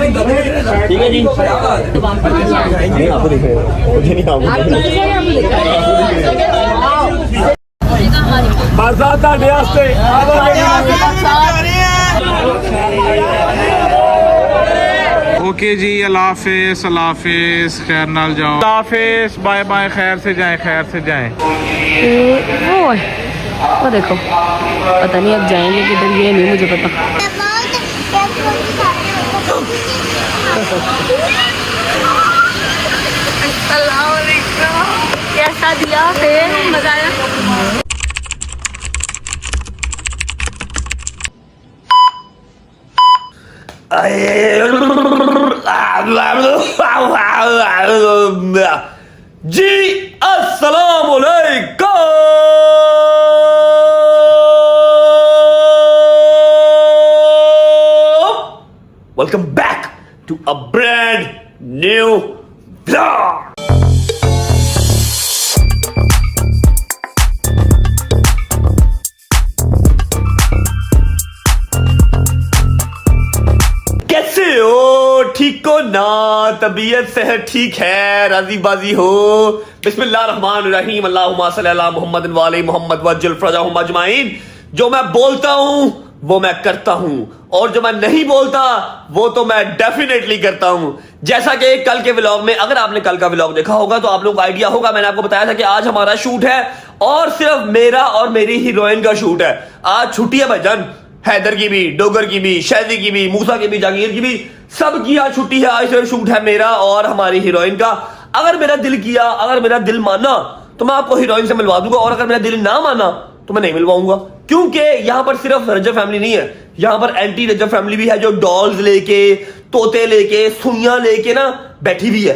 ठीक है जी। आपको दिख मुझे नहीं ओके जी, अल्लाह हाफिज, अल्लाह हाफिज, खैर नाल जाओ, अल्लाह हाफिज, बाय बाय, खैर से जाएं, खैर से जाएं। वो देखो, पता नहीं अब जाएंगे किधर, ये नहीं मुझे पता। कैसा दिया फिर, मजा आया? जी अस्सलाम वालेकुम। Welcome back to a brand new blog. कैसे हो? ठीक हो ना? तबीयत सेहत ठीक है? राजी बाजी हो? बिस्मिल्लाहिर्रहमानिर्रहीम, अल्लाहुम्मा सल्ली अला मुहम्मद वाले मोहम्मद वज्जल फरजाहुम अजमाइन। जो मैं बोलता हूं वो मैं करता हूं, और जो मैं नहीं बोलता वो तो मैं डेफिनेटली करता हूं। जैसा कि कल के व्लॉग में, अगर आपने कल का व्लॉग देखा होगा तो आप लोगों को आइडिया होगा, मैंने आपको बताया था कि आज हमारा शूट है और सिर्फ मेरा और मेरी हीरोइन का शूट है। आज छुट्टी है भाईजान, हैदर की भी, डोगर की भी, शैदी की भी, मूसा की भी, जागीर की भी, सबकी आज छुट्टी है। आज सिर्फ शूट है मेरा और हमारी हीरोइन का। अगर मेरा दिल किया, अगर मेरा दिल माना तो मैं आपको हीरोइन से मिलवा दूंगा, और अगर मेरा दिल ना माना तो मैं नहीं मिलवाऊंगा, क्योंकि यहां पर सिर्फ रजब फैमिली नहीं है, यहां पर एंटी रजब फैमिली भी है, जो डॉल्स लेके, तोते लेके, सुइयां लेके ना बैठी हुई है।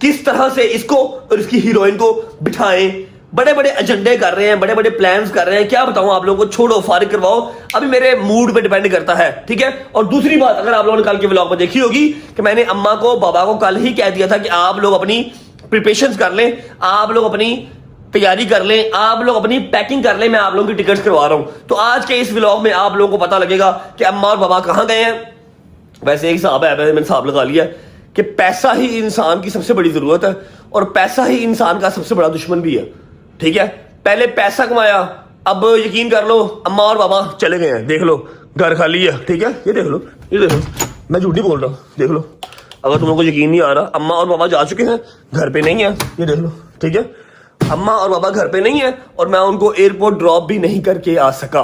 किस तरह से इसको और इसकी हीरोइन को बिठाएं, बड़े बड़े एजेंडे कर रहे हैं, बड़े बड़े प्लान्स कर रहे हैं। क्या बताऊं आप लोगों को, छोड़ो, फारिग करवाओ, अभी मेरे मूड पे डिपेंड करता है, ठीक है। और दूसरी बात, अगर आप लोगों ने कल के व्लॉग में देखी होगी कि मैंने अम्मा को, बाबा को कल ही कह दिया था कि आप लोग अपनी प्रिपरेशंस कर लें, आप लोग अपनी तैयारी कर लें, आप लोग अपनी पैकिंग कर लें, मैं आप लोगों की टिकट्स करवा रहा हूं। तो आज के इस व्लॉग में आप लोगों को पता लगेगा कि अम्मा और बाबा कहां गए हैं। वैसे एक हिसाब है, मैंने हिसाब लगा लिया कि पैसा ही इंसान की सबसे बड़ी जरूरत है, और पैसा ही इंसान का सबसे बड़ा दुश्मन भी है, ठीक है। पहले पैसा कमाया, अब यकीन कर लो अम्मा और बाबा चले गए हैं, देख लो घर खाली है, ठीक है। ये देख लो, ये देख लो, मैं झूठी बोल रहा हूँ, देख लो। अगर तुम लोगों को यकीन नहीं आ रहा, अम्मा और बाबा जा चुके हैं, घर पे नहीं है, ये देख लो, ठीक है। अम्मा और बाबा घर पे नहीं है, और मैं उनको एयरपोर्ट ड्रॉप भी नहीं करके आ सका।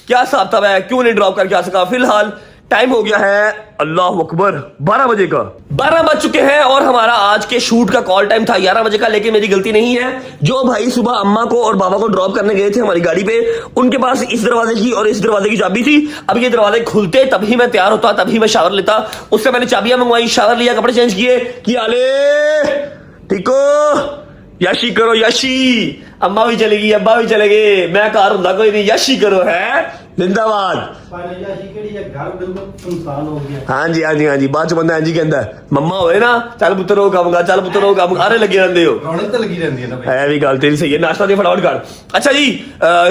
क्या हिसाब था, मैं क्यों नहीं ड्रॉप करके आ सका? फिलहाल टाइम हो गया है, अल्लाह अकबर, 12 बजे का, 12 बज चुके हैं, और हमारा आज के शूट का कॉल टाइम था 11 बजे का। लेकिन मेरी गलती नहीं है, जो भाई सुबह अम्मा को और बाबा को ड्रॉप करने गए थे हमारी गाड़ी पे, उनके पास इस दरवाजे की और इस दरवाजे की चाबी थी। अब ये दरवाजे खुलते तभी मैं तैयार होता, तभी मैं शावर लेता। उससे मैंने चाबियां मंगवाई, शावर लिया, कपड़े चेंज किए, किया ले ठीक हो, यशी करो यशी। अम्मा भी चलेगी, अब्बा भी चले गए, मैं कार हूं कोई नहीं, यशी करो है, जिंदाबाद। हाँ जी, हाँ जी, हाँ जी, बाद च बंदा इंज ही कहता है, मम्मा होए ना, चल पुत्तर हो काम, चल पुत्तर हो काम, अरे लगे रहते हो, रौनक तो लगी रहती है ना। है भी गल तेरी सही है, नाश्ता दे फटाफट कर। अच्छा जी,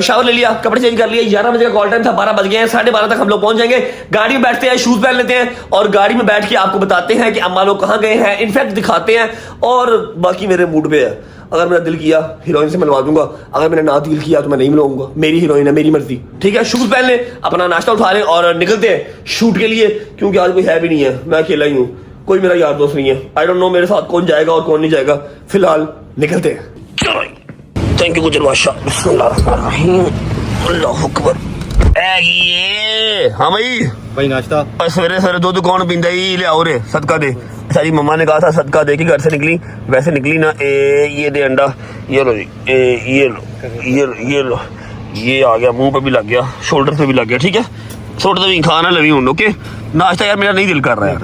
शावर ले लिया, कपड़े चेंज कर लिए, 11 बजे का कॉल टाइम था, 12 बज गए हैं, 12:30 तक हम लोग पहुंच जाएंगे। गाड़ी में बैठते हैं, शूज पहन लेते हैं, और गाड़ी में बैठ के आपको बताते हैं कि अम्मा लोग कहाँ गए हैं, इनफैक्ट दिखाते हैं। और बाकी मेरे मूड पे है, अगर मेरा दिल किया हीरोइन से मिलवा दूंगा, अगर मैंने ना दिल किया तो मैं नहीं मिलवाऊंगा। मेरी हीरोइन है, मेरी मर्जी, ठीक है। शूज पहन ले, अपना नाश्ता उठा ले, और निकलते हैं शूट के लिए, क्योंकि आज कोई है भी नहीं है, मैं अकेला ही हूँ, कोई मेरा यार दोस्त नहीं है। आई डोंट नो मेरे साथ कौन जाएगा और कौन नहीं जाएगा। फिलहाल निकलते हैं, चलो। थैंक यू गुजर बादशाह, बिस्मिल्लाहिर्रहमानिर्रहीम, अल्लाह अकबर। हाँ भाई नाश्ता सवेरे सवेरे दूध कौन पींदा ही, ले आओ रे, सदका दे। अच्छा जी, मम्मा ने कहा था सदका दे के घर से निकली, वैसे निकली ना। ये दे अंडा, ये लो जी, ये लो, ये लो, ये लो, ये आ गया, मुंह पे भी लग गया, शोल्डर पे भी लग गया, ठीक है। छोड़ दे, खाना लवी हूं, ओके। नाश्ता यार मेरा नहीं दिल कर रहा है,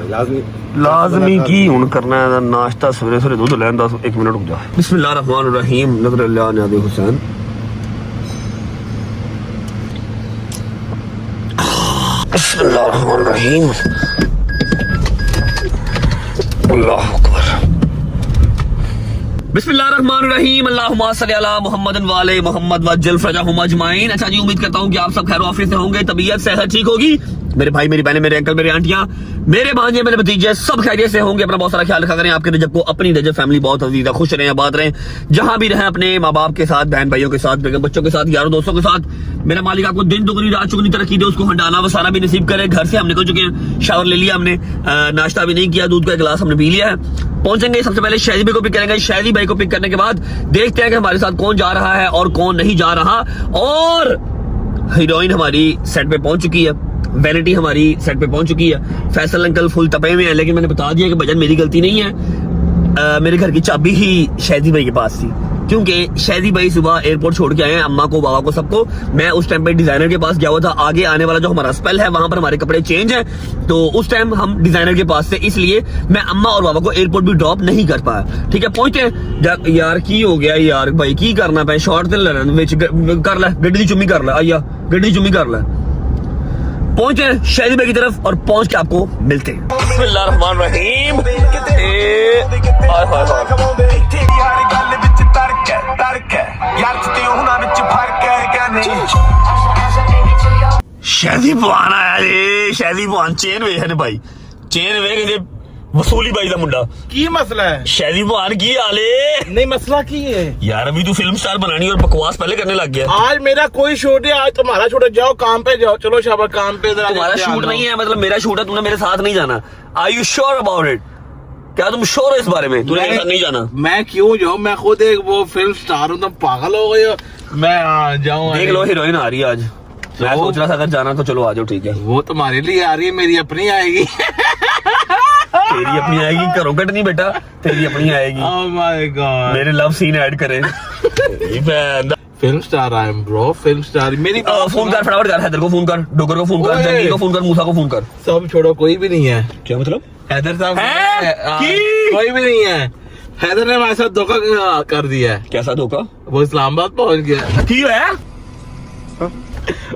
लाजमी की हूं करना है नाश्ता, सवेरे सवेरे दूध लैन 1 मिनट रुक जा। बिस्मिल्लाहिर्रहमानिर्रहीम, नज़र अल्लाह नाबी हुसैन। बिस्मिल्लाहिर्रहमानिर्रहीम, अल्लाह अकबर। बिस्मिल्लाहिर्रहमानिर्रहीम, अल्लाहुम्मा सल्ली अला मुहम्मदिन वाले मोहम्मद वज्जल फरजाहुम अजमाइन। अच्छा जी, उम्मीद करता हूँ कि आप सब खैर ऑफिस से होंगे, तबीयत सेहत ठीक होगी। मेरे भाई, मेरी बहनें, मेरे अंकल, मेरे आंटियां, मेरे भांजे, मेरे भतीजे सब खैरियत से होंगे। अपना बहुत सारा ख्याल रखा करें। आपके रजब को, अपनी रजब फैमिली बहुत अजीज है, खुश रहें, आबाद रहें, जहां भी रहें, अपने माँ बाप के साथ, बहन भाइयों के साथ, बेगम बच्चों के साथ, यारों दोस्तों के साथ। मेरा मालिक आपको दिन दुगनी रात चुगनी तरक्की दे, उसको हंडाना वसाना भी नसीब करे। घर से हम निकल चुके हैं, शावर ले लिया हमने, नाश्ता भी नहीं किया, दूध का गिलास हमने पी लिया है। पहुंचेंगे सबसे पहले शादी भाई को पिक करेंगे। शादी भाई को पिक करने के बाद देखते हैं कि हमारे साथ कौन जा रहा है और कौन नहीं जा रहा। और हीरोइन हमारी सेट पे पहुंच चुकी है, वैनिटी हमारी सेट पे पहुंच चुकी है। फैसल अंकल फुल तपे में है, लेकिन मैंने बता दिया कि भजन मेरी गलती नहीं है। मेरे घर की चाबी ही शादी भाई के पास थी, क्योंकि शादी भाई सुबह एयरपोर्ट छोड़ के आए हैं अम्मा को, बाबा को, सबको। मैं उस टाइम पे डिजाइनर के पास गया हुआ था। आगे आने वाला जो हमारा स्पेल है वहां पर हमारे कपड़े चेंज है, तो उस टाइम हम डिजाइनर के पास थे, इसलिए मैं अम्मा और बाबा को एयरपोर्ट भी ड्रॉप नहीं कर पाया। ठीक है, पहुंचते हैं। यार की हो गया यार भाई, की करना पे शॉर्ट ते कर ले, गड्डी दी चुम्मी कर ले, आइया गड्डी दी चुम्मी कर ले। पहुंचे शादी भाई की तरफ और पहुंच के आपको मिलते हैं। बिस्मिल्लाहिर्रहमानिर्रहीम। शादी बुआन आया जी, शादी बुआन चेन वे है भाई, चेन वे वसूली भाई का मुंडा। की मसला है? शादी बुआन की आले नहीं मसला की है यार, अभी तू फिल्म स्टार बनानी और बकवास पहले करने लग गया। आज मेरा कोई शूट है, आज तुम्हारा शूट है, जाओ काम पे जाओ। चलो शाबाश काम पे। तुम्हारा शूट नहीं है, मतलब मेरा शूट है, तुमने मेरे साथ नहीं जाना। Are you sure about it? क्या तुम श्योर हो इस बारे में? तूने मेरे साथ नहीं जाना। मैं क्यों जाऊँ? मैं खुद एक वो फिल्म स्टार हूँ, तुम पागल हो गए हो। मैं जाऊँ? देख लो हीरोइन आ रही है आज। मैं सोच रहा था अगर जाना तो चलो आ जाओ। ठीक है, वो तुम्हारे लिए आ रही है, मेरी अपनी आएगी। तेरी अपनी आएगी, करो कट नहीं बेटा, तेरी अपनी आएगी। ओह माय गॉड, मेरे लव सीन ऐड करे। Film star I am bro, film star. मेरी फोन कर फटाफट कर, हैदर को फोन कर, डोगर को फोन कर, जंगी को फोन कर, मूसा को फोन कर। सब छोड़ो, कोई भी नहीं है। क्या मतलब? हैदर साहब की? कोई भी नहीं है। हैदर ने हमारे साथ धोखा कर दिया है। कैसा धोखा? वो इस्लामाबाद पहुंच गया। की है?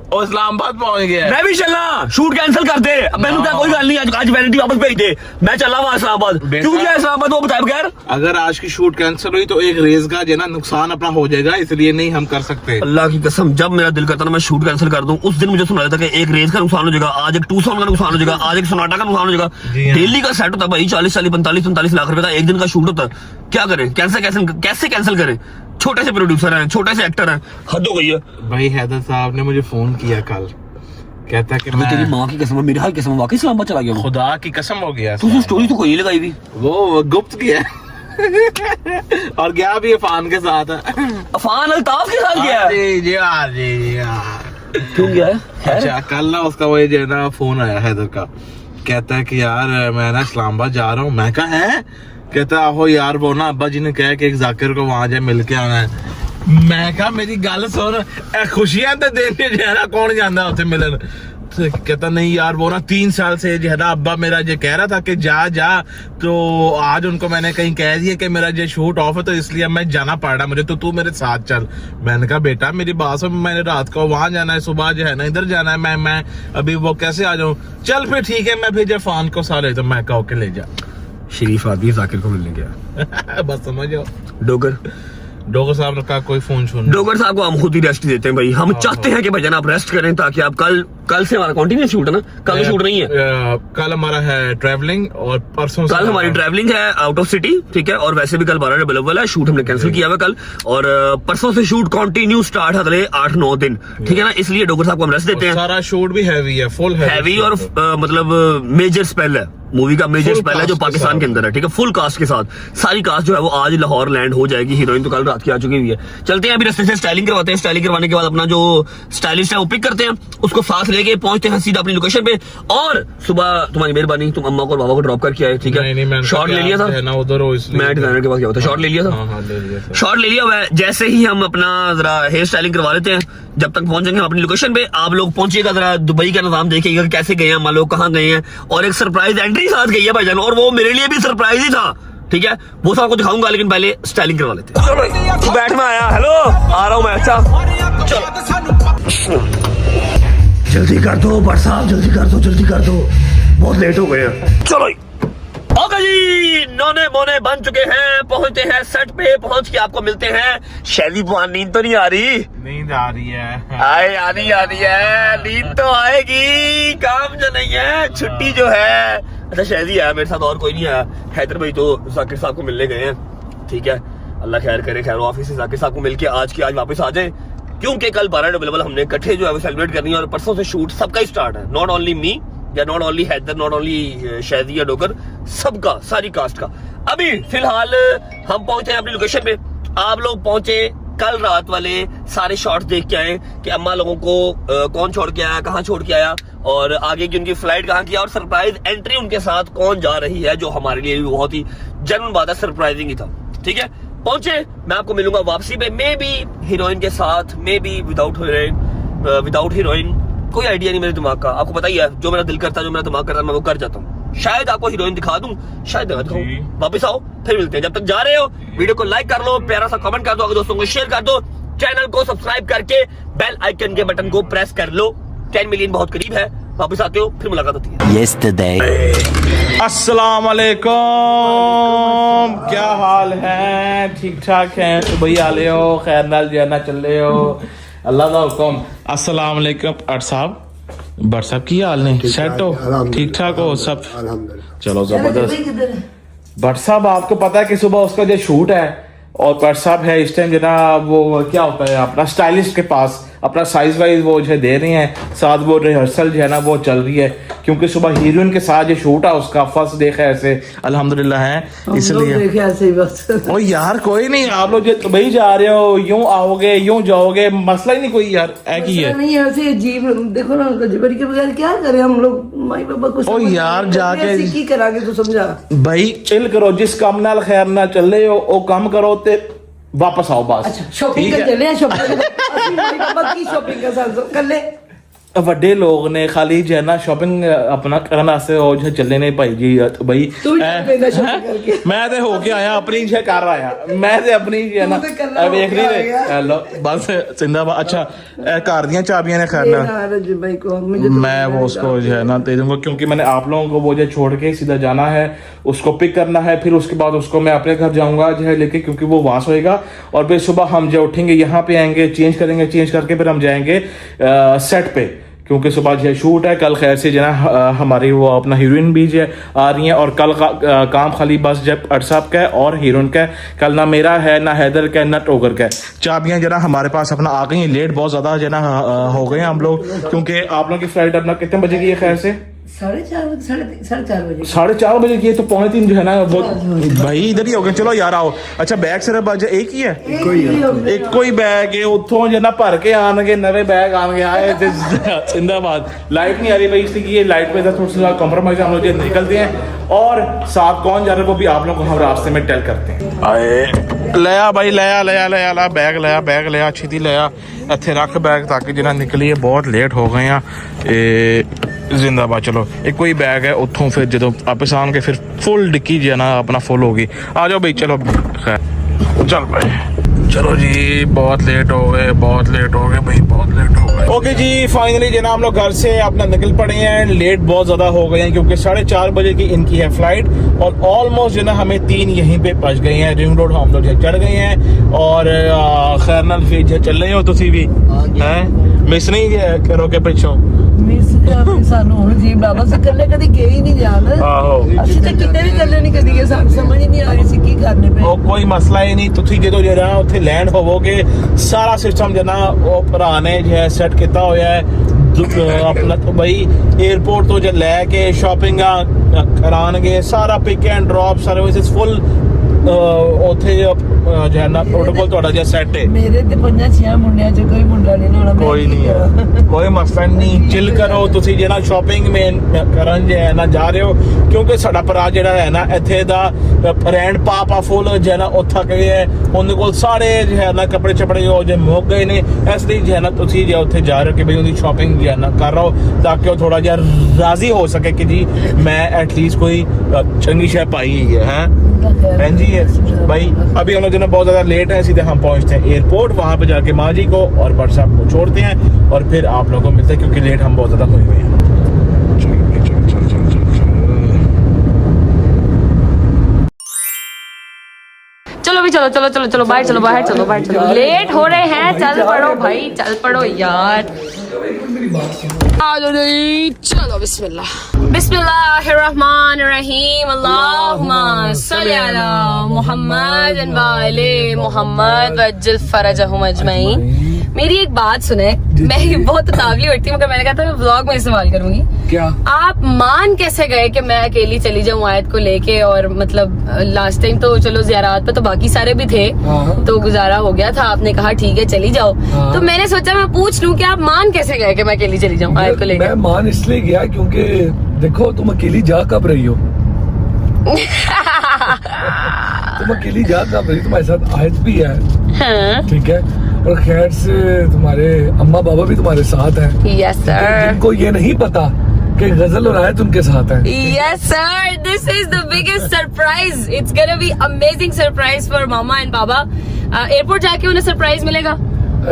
वो इस्लामाबाद पहुंच गया। मैं भी चलना, शूट कैंसिल कर दे। अब मैंने कहा कोई गल नहीं, आज वैनिटी वापस भेज दे, मैं चला वहां इस्लामाबाद। क्यों गया इस्लामाबाद वो बताए बगैर? अगर आज की शूट कैंसिल हुई तो एक रेस का जो है ना नुकसान अपना हो जाएगा, इसलिए नहीं हम कर सकते। अल्लाह की कसम, जब मेरा दिल करता ना मैं शूट कैंसिल कर दूं, उस दिन मुझे सुना था कि एक रेस का नुकसान हो जाएगा, आज एक 2 सॉन्ग का नुकसान हो जाएगा, आज एक सोनाटा का नुकसान हो जाएगा। डेली का सेट होता भाई, 40 45 लाख रुपए का एक दिन का शूट होता। क्या करें? कैसे कैंसिल करें? छोटे से प्रोड्यूसर हैं, छोटे से एक्टर हैं, हद हो गई है भाई। हैदर साहब ने मुझे फोन किया कल, कहता कि मैं तेरी माँ की कसम, मेरी हाल कसम, वाकई इस्लामाबाद चला गया। खुदा की कसम हो गया। तू स्टोरी तो कोई लगाई भी, वो गुप्त किया। और गया भी अफान के साथ। अफान अल्ताफ के साथ गया। जी क्यों गया है? अच्छा, कल ना उसका वो जो है ना फोन आया हैदर का, कहता है कि यार मैं ना इस्लामाबाद जा रहा हूँ। मैं कहा है? कहता आहो यार, वो ना अब्बा जी ने कहा कि एक जाकिर को वहां जाए मिल के आना है। मैं कहा मेरी गल सुन, खुशियां तो देने जो है ना कौन जाता उसे मिलन। तो कहता नहीं यार, वो ना 3 साल से जो है ना अब्बा मेरा जो कह रहा था कि जा, तो आज उनको मैंने कहीं कह दिया कि मेरा जो शूट ऑफ है, तो इसलिए मैं जाना पड़ रहा मुझे, तो तू मेरे साथ चल। मैंने कहा बेटा मेरी बात सुन, मैंने रात को वहां जाना है, सुबह जो है ना इधर जाना है, मैं अभी वो कैसे आ जाऊं? चल फिर ठीक है, मैं फिर जब फान को साले तो मैं कहो के ले जा। शरीफ आदमी जाकिर को मिलने गया। बस समझो। डोगर साहब ने कहा कोई फोन सुन। डोगर साहब को हम खुद ही रेस्ट देते हैं भाई। हम चाहते हैं कि भाईजान आप रेस्ट करें, ताकि आप कल से हमारा कंटिन्यूस शूट है ना, कल शूट नहीं है। कल हमारा है ट्रैवलिंग और परसों कल हमारी ट्रैवलिंग है आउट ऑफ सिटी। ठीक है, और वैसे भी कल 12 अवेलेबल है, शूट हमने कैंसिल किया हुआ कल, और परसों से शूट कंटिन्यू स्टार्ट है अगले 8-9 दिन। ठीक है ना, इसलिए डोगर साहब को हम रेस्ट देते हैं। सारा शूट भी हैवी है, फुल हैवी और मतलब मेजर स्पेल है, मूवी का मेजर स्पेल है जो पाकिस्तान के अंदर है। ठीक है, फुल कास्ट के साथ। सारी कास्ट जो है वो आज लाहौर लैंड हो जाएगी। हीरोइन तो कल रात की आ चुकी हुई है। चलते हैं अभी रास्ते से स्टाइलिंग करवाते हैं। स्टाइलिंग करवाने के बाद अपना जो स्टाइलिस्ट है वो पिक करते हैं, उसको साथ लेके पहुंचते हैं सीधा अपनी लोकेशन पे। और सुबह तुम्हारी मेहरबानी, तुम अम्मा को और बाबा को ड्रॉप करके आए। ठीक है, शॉट ले लिया था उधर, मैं डिजाइनर के पास गया था, शॉट ले लिया था, शॉट ले लिया हुआ है। जैसे ही हम अपना जरा हेयर स्टाइलिंग करवा लेते हैं, जब तक पहुंचेंगे अपनी लोकेशन पे, आप लोग पहुंचिएगा, जरा दुबई का निजाम देखिएगा कैसे गए हैं हम लोग, कहाँ गए हैं। और एक सरप्राइज एंट्री साथ गई है भाईजान, और वो मेरे लिए भी सरप्राइज ही था। ठीक है, वो सब आपको दिखाऊंगा, लेकिन पहले स्टाइलिंग करवा लेते हैं। चलो तू बैठ में आया। हेलो, आ रहा हूँ मैं। अच्छा चलो, जल्दी कर दो बट साहब, जल्दी कर दो, बहुत लेट हो गए हैं। चलो ओके जी, नौने मोने बन चुके हैं, पहुंचते हैं सेट पे। पहुंच के आपको मिलते हैं। शैली बुआन, नींद तो नहीं आ रही? नींद आ रही है। आ रही है, नींद तो आएगी, काम जो नहीं है, छुट्टी जो है। अच्छा शायद आया मेरे साथ, और कोई नहीं आया। हैदर भाई तो जाकिर साहब को मिलने गए हैं, ठीक है, अल्लाह खैर करे। खैर ऑफिस से जाकिर साहब को मिलके आज की आज वापस आ जाए, क्योंकि कल 12 नवंबर हमने इकट्ठे जो है वो सेलिब्रेट करनी है। और परसों से शूट सबका ही स्टार्ट है, नॉट ओनली मी या not only Haider, not only शायदी या डोकर, सबका, सारी कास्ट का। अभी फिलहाल हम पहुंचे हैं अपनी लोकेशन पे, आप लोग पहुंचे कल रात वाले सारे शॉट्स देख के आए कि अम्मा लोगों को कौन छोड़ के आया, कहाँ छोड़ के आया, और आगे की उनकी फ्लाइट कहाँ किया, और सरप्राइज एंट्री उनके साथ कौन जा रही है, जो हमारे लिए भी बहुत ही जेन्युइन बात है, सरप्राइजिंग ही था। ठीक है, पहुंचे, मैं आपको मिलूंगा वापसी पे, मे बी हीरोइन के साथ, मे बी विदाउट हीरोइन, कोई आइडिया नहीं मेरे दिमाग का। आपको पता ही है, जो मेरा दिल करता है, जो मेरा दिमाग करता है, मैं वो कर जाता हूँ। शायद आपको हीरोइन दिखा दूं, शायद दिखा दूं। वापस आओ, फिर मिलते हैं। जब तक जा रहे हो वीडियो को लाइक कर लो, प्यारा सा कमेंट कर दो, अगर दोस्तों को शेयर कर दो, चैनल को सब्सक्राइब करके बेल आइकन के बटन को प्रेस कर लो। 10 मिलियन बहुत करीब है। वापस आते हो, फिर मुलाकात होती है। अस्सलाम वालेकुम, क्या हाल है? ठीक ठाक है तो भैया आ ले हो, खैर नाल जाना चल रहे हो, अल्लाह का हुक्म। अस्सलाम वालेकुम अट साहब, बट साहब की हाल नहीं, सेट हो, ठीक ठाक हो सब? चलो जबरदस्त। भट्ट साहब आपको पता है कि सुबह उसका जो शूट है, और भट्ट साहब है इस टाइम जो ना वो क्या होता है अपना स्टाइलिस्ट के पास अपना साइज वाइज वो जो है दे रही हैं, साथ वो रिहर्सल जो है ना वो चल रही है, क्योंकि सुबह हीरोइन के साथ जो शूट है उसका फर्स्ट देखा ऐसे अल्हम्दुलिल्लाह है, इसलिए ऐसे ही बस। ओ यार कोई नहीं, आप लोग जो दुबई जा रहे हो, यूं आओगे यूं जाओगे, मसला ही नहीं कोई यार, है की है नहीं ऐसे अजीब। देखो ना जबरी के बगैर क्या करें हम लोग, माई बाबा को ओ यार जाके की करांगे तो समझा भाई, चिल करो, जिस काम नाल खैर ना चले हो ओ काम करो ते वापस आओ बस। अच्छा शॉपिंग कर चले, शॉपिंग की शॉपिंग का साथ कर ले। ਵੱਡੇ ਲੋਕ ਨੇ ਖਾਲੀ ਜੇ ਨਾ ਸ਼ਾਪਿੰਗ ਆਪਣਾ ਕਰਨ ਵਾਸਤੇ ਉਹ ਜੇ ਚੱਲੇ ਨੇ ਭਾਈ ਜੀ ਬਈ ਮੈਂ ਤੇ ਹੋ ਕੇ ਆਇਆ, ਆਪਣੀ ਜੇ ਕਰ ਆਇਆ, ਮੈਂ ਤੇ ਆਪਣੀ ਜੇ ਨਾ ਵੇਖ ਲਈ ਤੇ हेलो बस जिंदाबाद। अच्छा कार ਦੀਆਂ ਚਾਬੀਆਂ ਨੇ ਖੈਰ मैं वो उसको जो है ना दे दूंगा, क्योंकि मैंने आप लोगों को वो जो छोड़ के सीधा जाना है, उसको पिक करना है, फिर उसके बाद उसको मैं अपने घर जाऊंगा जो है लेके, क्योंकि वो वहां होएगा। और फिर सुबह हम जो उठेंगे यहाँ पे आएंगे, चेंज करेंगे, चेंज करके फिर हम जाएंगे सेट पे, क्योंकि सुबह जो शूट है। कल खैर से जो है हमारी वो अपना हीरोइन भी जो आ रही है, और कल का काम खाली बस जब अरसाब का है और हीरोइन का है। कल ना मेरा है, ना हैदर का है, ना टोकर का है। चाबियां जो ना हमारे पास अपना आ गई हैं, लेट बहुत ज्यादा जो ना हो गए हैं हम लोग, क्योंकि आप लोगों की फ्लाइट अपना कितने बजे की है खैर से? 4:30 बजे। 4:30 बजे की है, तो 2:45 जो है ना वो भाई इधर ही हो गए। चलो यार आओ। अच्छा बैग सिर्फ अज एक ही है, एक ही बैग है, उतों जो ना भर के आने नवे बैग आने आए जिंदाबाद। लाइट नहीं आ रही भाई, इसलिए ये लाइट पे थोड़ा सा कॉम्प्रोमाइज हम लोग निकलते हैं, और साथ कौन जा रहा है वो भी आप लोग को हम रास्ते में टेल करते हैं। आए लिया भाई, लिया बैग लिया अच्छी थी, लिया इत्थे रख बैग ताकि जिन्ना निकलीए, बहुत लेट हो गए हैं। जिंदाबाद। चलो एक कोई बैग है, उतों फिर जो वापस आन के फिर फुल डिक्की जो है ना अपना फुल होगी। आ जाओ भाई, चलो खैर चल भाई, चलो जी बहुत लेट हो गए भाई, बहुत लेट हो गए। ओके जी फाइनली जो ना हम लोग घर से अपना निकल पड़े हैं, लेट बहुत ज़्यादा हो गए हैं, क्योंकि 4:30 बजे की इनकी है फ्लाइट, और ऑलमोस्ट जो ना हमें 3 यहीं पे पहुंच गए हैं। रिंग रोड हम लोग चढ़ गए हैं, और खैर नाल फिर चल रहे हो तुसी भी हैं, मिस नहीं करोगे पिछों? ਸਾਨੂੰ ਹੁਣ ਜੀ ਬਾਬਾ ਸੇ ਕੱਲੇ ਕਦੀ ਗਏ ਹੀ ਨਹੀਂ ਜਾਣ। ਆਹੋ ਅਸੀਂ ਤਾਂ ਕਿਤੇ ਵੀ ਕੱਲੇ ਨਹੀਂ ਕਦੀ ਗਏ, ਸਾਨੂੰ ਸਮਝ ਹੀ ਨਹੀਂ ਆ ਰਹੀ ਸੀ ਕੀ ਕਰਨੇ ਪਏ। ਉਹ ਕੋਈ ਮਸਲਾ ਹੀ ਨਹੀਂ, ਤੁਸੀਂ ਜਦੋਂ ਜਿਹੜਾ ਉੱਥੇ ਲੈਂਡ ਹੋਵੋਗੇ, ਸਾਰਾ ਸਿਸਟਮ ਜਨਾ ਉਹ ਭਰਾ ਨੇ ਜਿਹੜਾ ਸੈੱਟ ਕੀਤਾ ਹੋਇਆ ਹੈ ਆਪਣਾ, ਬਈ 에어ਪੋਰਟ ਤੋਂ ਜੇ ਲੈ ਕੇ ਸ਼ਾਪਿੰਗਾਂ ਕਰਾਣਗੇ, ਸਾਰਾ ਪਿਕ ਐਂਡ ਡ੍ਰੌਪ ਸਰਵਿਸਿਜ਼ ਫੁੱਲ ਉੱਥੇ ਜੋ ਹੈ ਨਾ ਪ੍ਰੋਟੋਕੋਲ ਤੁਹਾਡਾ ਜਿਹਾ ਸੈੱਟ ਹੈ। ਮੇਰੇ ਤੇ 5-6 ਮੁੰਡਿਆਂ ਚ ਕੋਈ ਮੁੰਡਾ ਨਹੀਂ ਹੋਣਾ। ਕੋਈ ਨਹੀਂ, ਕੋਈ ਮਸਲਾ ਨਹੀਂ, ਚਿਲ ਕਰੋ ਤੁਸੀਂ ਜਿਹੜਾ ਸ਼ਾਪਿੰਗ ਮੇਨ ਕਰਨ ਜੇ ਹੈ ਨਾ ਜਾ ਰਹੇ ਹੋ, ਕਿਉਂਕਿ ਸਾਡਾ ਭਰਾ ਜਿਹੜਾ ਹੈ ਨਾ ਇੱਥੇ ਦਾ ਰੈਂਡ ਪਾਪਾ ਫੁੱਲ ਜੋ ਹੈ ਨਾ ਉੱਥਾ ਗਏ ਹੈ, ਉਹਦੇ ਕੋਲ ਸਾਰੇ ਜੋ ਹੈ ਨਾ ਕੱਪੜੇ ਛਪੜੇ ਜੋ ਜੇ ਮੁੱਕ ਗਏ ਨੇ, ਇਸ ਲਈ ਜੋ ਹੈ ਨਾ ਤੁਸੀਂ ਜੇ ਉੱਥੇ ਜਾ ਰਹੇ ਹੋ ਕਿ ਬਈ ਉਹਦੀ ਸ਼ਾਪਿੰਗ ਜੋ ਹੈ ਨਾ ਕਰ ਰਹੋ, ਤਾਂ ਕਿ ਉਹ ਥੋੜਾ ਜਿਹਾ ਰਾਜ਼ੀ ਹੋ ਸਕੇ कि जी मैं एटलीस्ट कोई चंगी शय पाई ही है। जी भाई अभी हम लोग जो ना बहुत ज़्यादा लेट है, सीधे हम पहुंचते हैं एयरपोर्ट, वहाँ पे जाके माँ जी को और भट्ट साहब को छोड़ते हैं, और फिर आप लोगों को मिलते हैं, क्योंकि लेट हम बहुत ज़्यादा हुए हुए हैं। चलो भी चलो चलो चलो चलो बाहर चलो बाहर चलो बाहर चलो, लेट हो रहे हैं, चल पड़ो भाई चल पड़ो यार। मेरी बात सुनो। चलो बिस्मिल्लाह बिस्मिल्लाहिर्रहमानिर्रहीम अल्लाहुम्मा सल्ली अला मुहम्मद व आले मुहम्मद वज्जिल फरजहुम अजमईन। मेरी एक बात सुने, मैं बहुत तावली उठती हूँ मगर मैंने कहा था मैं व्लॉग में इस्तेमाल करूंगी। क्या आप मान कैसे गए कि मैं अकेली चली जाऊँ आयत को लेके? और मतलब लास्ट टाइम तो चलो ज़ियारत पे तो बाकी सारे भी थे तो गुजारा हो गया था, आपने कहा ठीक है चली जाओ। तो मैंने सोचा मैं पूछ लूं कि आप मान कैसे गए कि मैं अकेली चली जाऊँ आयत को लेके? मैं मान इसलिए गया क्योंकि देखो तुम अकेली जा कब रही हो तुम अकेली जा कब रही, तुम्हारे साथ आयत भी है, हाँ। ठीक है, और खैर से तुम्हारे अम्मा बाबा भी तुम्हारे साथ हैं। यस सर, जिनको ये नहीं पता कि गजल और आयत उनके साथ है। Yes sir, this is the biggest surprise. It's gonna be amazing surprise for mama and baba. Airport जाके उन्हें सरप्राइज मिलेगा।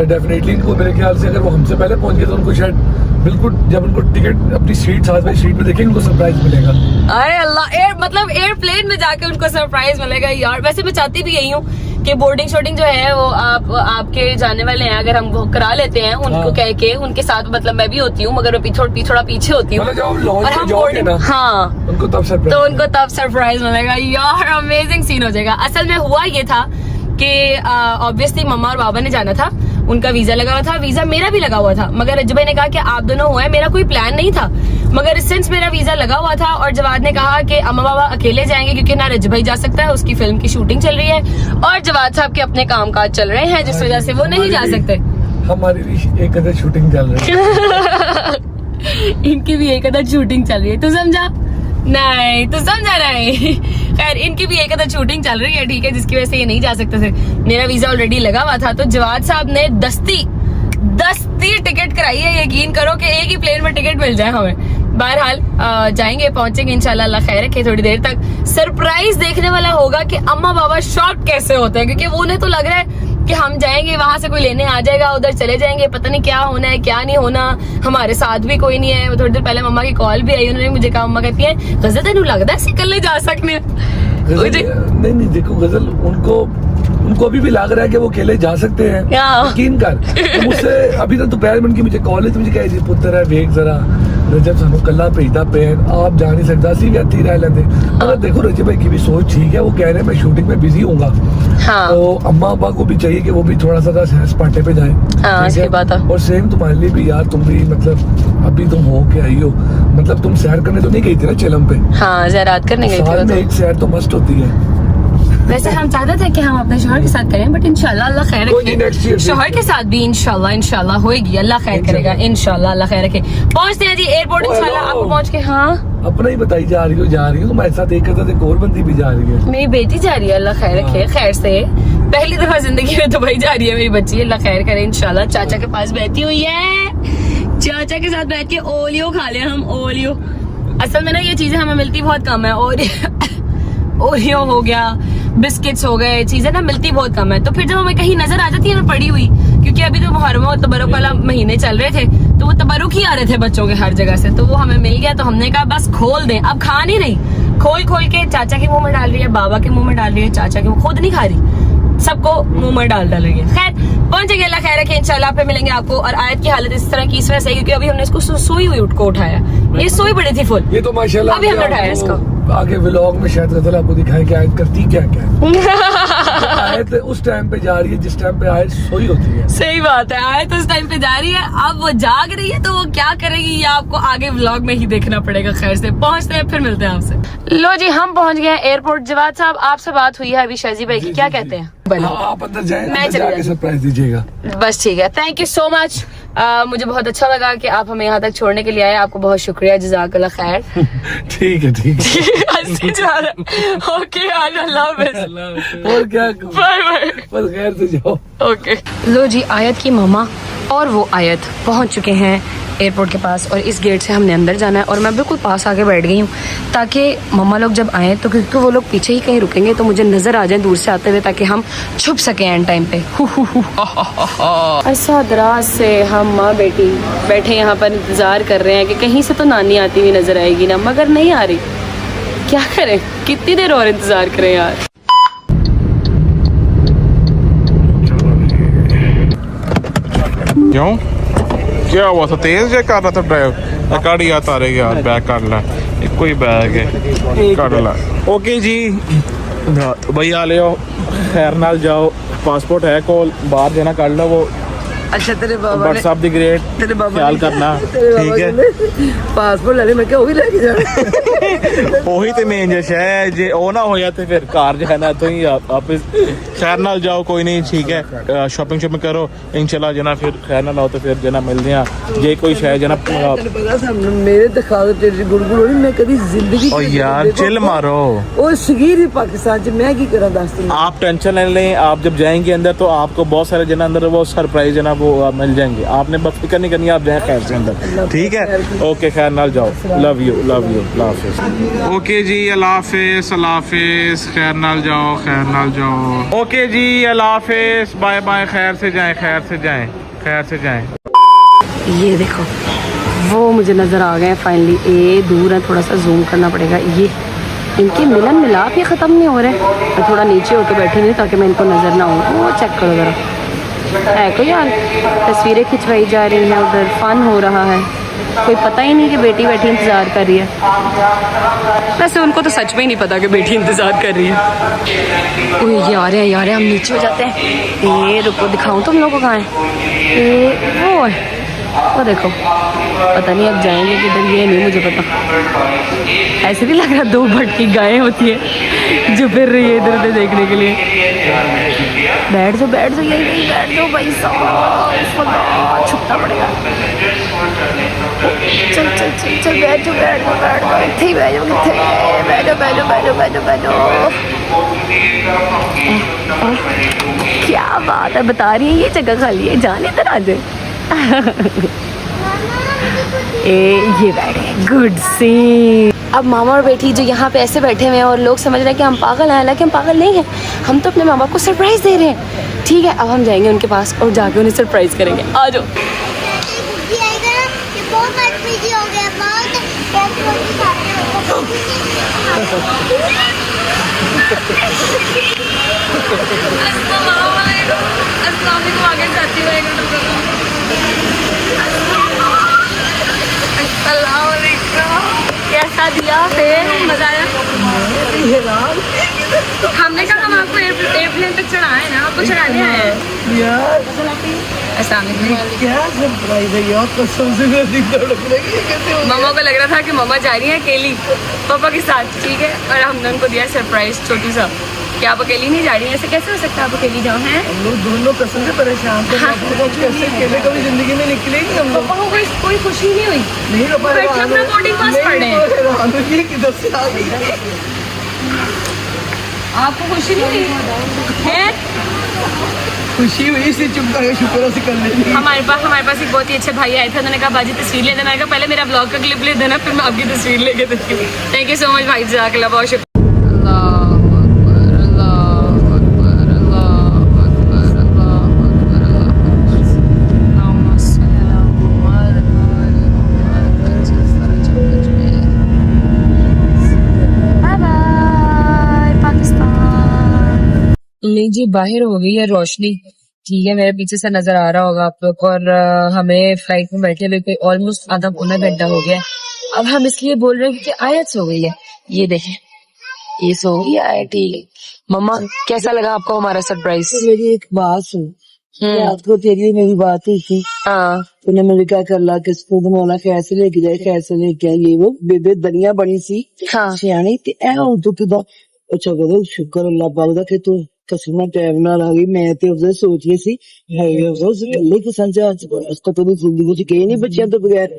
डेफिनेटली इनको मेरे ख्याल से अगर वो हमसे पहले पहुंच गए तो उनको शायद बिल्कुल जब उनको टिकट अपनी सीट साथ में सीट पे देखेंगे उनको सरप्राइज मिलेगा। अरे अल्लाह, मतलब एयरप्लेन में जाके उनको सरप्राइज मिलेगा यार। वैसे मैं चाहती भी यही हूँ कि बोर्डिंग शोर्डिंग जो है वो आपके जाने वाले हैं अगर हम वो करा लेते हैं उनको कह के उनके साथ, मतलब मैं भी होती हूँ मगर थोड़ा पीछे होती हूँ और हम बोर्डिंग, हाँ उनको तब सरप्राइज, तो उनको तब सरप्राइज मिलेगा यार। अमेजिंग सीन हो जाएगा। असल में हुआ ये था कि ऑब्वियसली मम्मा और बाबा ने जाना था, उनका वीजा लगा हुआ था, वीजा मेरा भी लगा हुआ था मगर रज्जू भाई ने कहा कि आप दोनों हुए, मेरा कोई प्लान नहीं था मगर सिंस मेरा वीजा लगा हुआ था और जवाद ने कहा कि अम्मा बाबा अकेले जाएंगे क्योंकि ना रज्जू भाई जा सकता है, उसकी फिल्म की शूटिंग चल रही है और जवाद साहब के अपने कामकाज चल रहे हैं जिस वजह से वो नहीं जा सकते। हमारी भी एक अदर शूटिंग चल रही है इनकी भी एक अदर शूटिंग चल रही है, तू समझा? नहीं तो समझा नहीं। खैर इनकी भी एक अदर शूटिंग चल रही है, ठीक है, जिसकी वजह से ये नहीं जा सकते थे। मेरा वीजा ऑलरेडी लगा हुआ था तो जवाद साहब ने दस्ती टिकट कराई है। यकीन करो कि एक ही प्लेन में टिकट मिल जाए हमें। बहरहाल जाएंगे, पहुंचेंगे इंशाल्लाह, अल्लाह खैर रखे। थोड़ी देर तक सरप्राइज देखने वाला होगा कि अम्मा बाबा शॉक कैसे होते हैं, क्योंकि उन्हें तो लग रहा है कि हम जाएंगे वहां से कोई लेने आ जाएगा, उधर चले जाएंगे, पता नहीं क्या होना है क्या नहीं होना, हमारे साथ भी कोई नहीं है। थोड़ी देर पहले मम्मा की कॉल भी आई, उन्होंने मुझे कहा, मम्मा कहती है गजल तेन लगता है कल जा सकते हैं। नहीं देखो गजल उनको अभी भी लग रहा है कि वो अकेले जा सकते हैं। यकीन कर, तो मुझसे अभी तक दोपहर में उनकी मुझे कॉल है तो मुझे कह जी पुत्र है वेख जरा रजब सानू कला भेजता पे आप जा नहीं सकता सी भी हथी रह लेंदे। मगर देखो रजब भाई की भी सोच ठीक है, वो कह रहे हैं मैं शूटिंग में बिजी हूँगा, तो अम्मा अब्बा को भी चाहिए कि वो भी थोड़ा सा सपाटे पे जाए। सही बात है। और सेम तुम्हारे लिए भी यार, तुम भी मतलब अभी तुम हो के आई हो, मतलब तुम सैर करने तो नहीं गई थी ना चेलम पे? हाँ ज़ियारत करने गई थी। साल में एक सैर तो मस्त होती है। वैसे हम चाहते थे कि हम अपने शोहर के साथ करें बट इंशाल्लाह अल्लाह खैर रखे, शोहर के साथ भी इंशाल्लाह होएगी, अल्लाह खैर करेगा, इंशाल्लाह अल्लाह खैर रखे। पहुंचते हैं जी एयरपोर्ट इंशाल्लाह। आप पहुंच के हाँ अपना ही बताई जा रही हो तुम्हारे साथ एक और बंदी भी जा रही है। मेरी बेटी जा रही है, अल्लाह खैर रखे, खैर से पहली दफा जिंदगी में दुबई जा रही है मेरी बच्ची, अल्लाह खैर करे इंशाल्लाह। चाचा के पास बैठी हुई है, चाचा के साथ बैठ के ओलियो खा ले हम, ओलियो। असल में ना ये चीजें हमें मिलती बहुत कम है, और ओरियो हो गया, बिस्किट्स हो गए, चीजें ना मिलती बहुत कम है। तो फिर जब हमें कहीं नजर आ जाती है ना पड़ी हुई, क्योंकि अभी तो मुहर्रम और तबरुक वाला महीने चल रहे थे तो वो तबरुक ही आ रहे थे बच्चों के हर जगह से, तो वो हमें मिल गया तो हमने कहा बस खोल दें। अब खा नहीं रही, खोल के चाचा के मुंह में डाल रही है, बाबा के मुंह में डाल रही है, चाचा के खुद नहीं खा रही, सबको मुंह में डाल डालेंगे। खैर पहुंचेंगे, अल्लाह खैर रखे, इंशाल्लाह पे मिलेंगे आपको। और आयत की हालत इस तरह की इस वजह से क्योंकि अभी हमने इसको सोई हुई को उठाया, ये सोई पड़ी थी फुल, ये तो माशाल्लाह अभी हमने उठाया इसको। आगे व्लॉग में शायद गजल आपको दिखाएं कि आयत करती क्या आयत उस टाइम पे जा रही है जिस टाइम पे आयत सोई होती है। सही बात है, आयत उस टाइम पे जा रही है, अब वो जाग रही है तो वो क्या करेगी ये आपको आगे व्लॉग में ही देखना पड़ेगा। खैर से पहुंचते हैं, फिर मिलते हैं आपसे। लो जी हम पहुंच गए एयरपोर्ट। जवाद साहब आपसे बात हुई है अभी शाजी भाई की, क्या कहते हैं? आप अंदर जाएं, मैं अंदर जाके सरप्राइज दीजिएगा। बस ठीक है, थैंक यू सो मच। मुझे बहुत अच्छा लगा कि आप हमें यहाँ तक छोड़ने के लिए आए, आपको बहुत शुक्रिया, जज़ाकल्लाह खैर। ठीक है ओके अल्लाह हाफ़िज़, और क्या, बाय बाय, बस खैर से जाओ। ओके। लो जी आयत की मामा और वो आयत पहुंच चुके हैं एयरपोर्ट के पास और इस गेट से हमने अंदर जाना है और मैं बिल्कुल पास आके बैठ गई हूँ ताकि मम्मा लोग जब आए तो क्योंकि वो लोग पीछे ही कहीं रुकेंगे तो मुझे नजर आ जाए दूर से आते हुए ताकि हम छुप सके एंड टाइम पे। ऐसा दराज से हम माँ बेटी बैठे यहाँ पर इंतजार कर रहे हैं कि कहीं से तो नानी आती हुई नजर आएगी ना, मगर नहीं आ रही। क्या करें, कितनी देर और इंतजार करें यार। क्यों क्या हुआ था, तेज जे कर रहा था ड्राइव? काट या तारे यार, बैग काट ला, एक कोई बैग है, काट ला। ओके जी भैया ले आओ, खैर नाल जाओ, पासपोर्ट है कोल, बाहर जाना कर लो वो। अच्छा तेरे बाबा ने, व्हाट्सएप दी ग्रेट तेरे बाबा ख्याल करना, ठीक है। पासपोर्ट ले मैं क्या वो भी लेके जाना। ਉਹੀ ਤੇ ਮੇਨ ਜਿਹਾ ਹੈ, ਜੇ ਉਹ ਨਾ ਹੋਇਆ ਤੇ ਫਿਰ ਕਾਰ ਜੋ ਹੈ ਨਾ ਇੱਥੋਂ ਹੀ ਵਾਪਸ ਖੈਰ ਨਾਲ ਜਾਓ, ਕੋਈ ਨਹੀਂ ਠੀਕ ਹੈ। ਸ਼ਾਪਿੰਗ ਸ਼ਾਪਿੰਗ ਕਰੋ ਇਨਸ਼ਾਅੱਲਾ ਜਨਾ, ਫਿਰ ਖੈਰ ਨਾਲ ਆਓ ਤੇ ਫਿਰ ਜਨਾ ਮਿਲਦੇ ਆ। ਜੇ ਕੋਈ ਸ਼ਾਇਦ ਜਨਾ पता सामने मेरे दिखा दो तेरी गुड़गुड़ होनी, मैं कभी जिंदगी ओ यार चिल मारो, ओ सगीर ही पाकिस्तान च मैं की करा दस दिन। आप टेंशन नहीं लें, आप जब जाएंगे अंदर तो आपको बहुत सारे जना अंदर वो सरप्राइज है ना वो मिल जाएंगे, आपने बस फिक्र नहीं करनी, आप जाए खैर से अंदर, ठीक है। ओके खैर नाल जाओ, लव यू अल्लाह हाफिज। ओके जी अल्लाह हाफिज, खैर नाल जाओ, खैर नाल जाओ। ओके जी अल्लाह हाफिज, बाय बाय, खैर से जाएं, खैर से जाएं, खैर से जाएं। ये देखो वो मुझे नज़र आ गए फाइनली। ये दूर है, थोड़ा सा जूम करना पड़ेगा। ये इनके मिलन मिलाप ये ख़त्म नहीं हो रहे। मैं थोड़ा नीचे होकर बैठी नहीं ताकि मैं इनको नज़र ना आऊँ। वो चेक करो ज़रा, है कोई यार, तस्वीरें खिंचवाई जा रही हैं, उधर फन हो रहा है। कोई पता ही नहीं कि बेटी बैठी इंतज़ार कर रही है। वैसे उनको तो सच में ही नहीं पता कि बेटी इंतज़ार कर रही है। ओए यार हम नीचे हो जाते हैं। ये रुको दिखाऊं तुम लोगों को कहाँ है। ये वो देखो, पता नहीं अब जाएंगे किधर, ये नहीं मुझे पता। ऐसे नहीं लग रहा दो भटकी गायें होती है जो फिर रही है इधर उधर देखने के लिए। बैठ जाओ यही बैठ जाओ भाई साहब, छुपना पड़ेगा। चल बैठ जाओ, इतने ही बैठ जाओ। क्या बात है, बता रही है ये जगह खाली है, जाने इधर आ जाए। ये बैठे, गुड सी। अब मामा और बेटी जो यहाँ पे ऐसे बैठे हुए हैं और लोग समझ रहे हैं कि हम पागल हैं, हालांकि हम पागल नहीं हैं। हम तो अपने माँ बाप को सरप्राइज दे रहे हैं। ठीक है, अब हम जाएंगे उनके पास और जाके उन्हें सरप्राइज करेंगे। आ जाओ। कैसा दिया फिर, मजा आया? हमने कहा हम आपको एयरप्लेन तक चढ़ाए ना, आपको चढ़ाने आए हैं यार। क्या सरप्राइज है यार, कसम से मैं दिल धड़क रही है। मम्मा को लग रहा था कि मम्मा जा रही है अकेली पापा के साथ, ठीक है, और हमने उनको दिया सरप्राइज छोटू सा कि आप अकेली नहीं जा रही हैं। ऐसे कैसे हो सकता है आप अकेली जाओ? हैं हम लोग दोनों कसम से परेशान थे। कैसे अकेले कभी जिंदगी में निकले नहीं हम लोग। पापा को कोई खुशी नहीं हुई? नहीं हो पाया, बैठे अपना बोर्डिंग पास पढ़े। किधर से आ गई? आपको खुशी नहीं हुई है? खुशी हुई, इसी चुप करके शुक्र से कर लेंगे। हमारे पास एक बहुत ही अच्छे भाई आए थे, उन्होंने कहा बाजी तस्वीर ले देना। मैंने कहा पहले मेरा ब्लॉग का क्लिप ले देना, फिर मैं आपकी तस्वीर लेके देती हूँ। थैंक यू सो मच भाई, जज़ाकल्लाह, बहुत शुक्रिया। जी बाहर हो गई है रोशनी, ठीक है, मेरे पीछे से नजर आ रहा होगा आप लोग। और हमें फ्लाइट में बैठे हुए कोई ऑलमोस्ट आधा पौना घंटा हो गया। अब हम इसलिए बोल रहे हैं क्योंकि आयत सो गई है। ये देखें, ये सो गई है, ठीक है। मम्मा कैसा लगा आपको हमारा सरप्राइज? मेरी एक बात सुन, आपको तेरी मेरी बात ही थी। हाँ, तूने मुझे क्या कर ला, किसको मौला कैसे लेके जाए, कैसे लेके आए, ये वो बेबे दुनिया बनी सी हाँ, सियानी ते ऐ हूं तू किदा। अच्छा करो शुक्र अल्लाह पाक दा कि तू कसम टाइम नाल आ गई। मैं ते उसे सोच रही सी है उस गल्ले को समझा उसको तो जिंदगी च कहीं नहीं बच्चियां तो बगैर।